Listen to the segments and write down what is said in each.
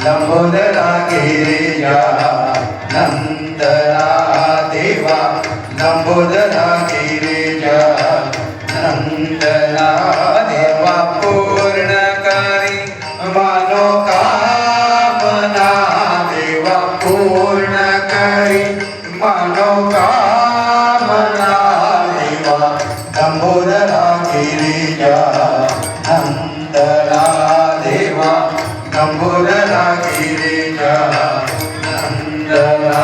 लंबोदरा गिरिजा नंदना देवा लंबोदरा गिरिजा नंदना देवा पूर्णकारी मनोकामना देवा पूर्णकारी मनोकामना देवा लंबोदरा गिरिजा नंदना देवा लंबोदरा गिरिजा नंदना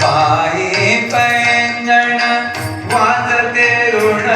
पायी पैंजण वाजते ऋण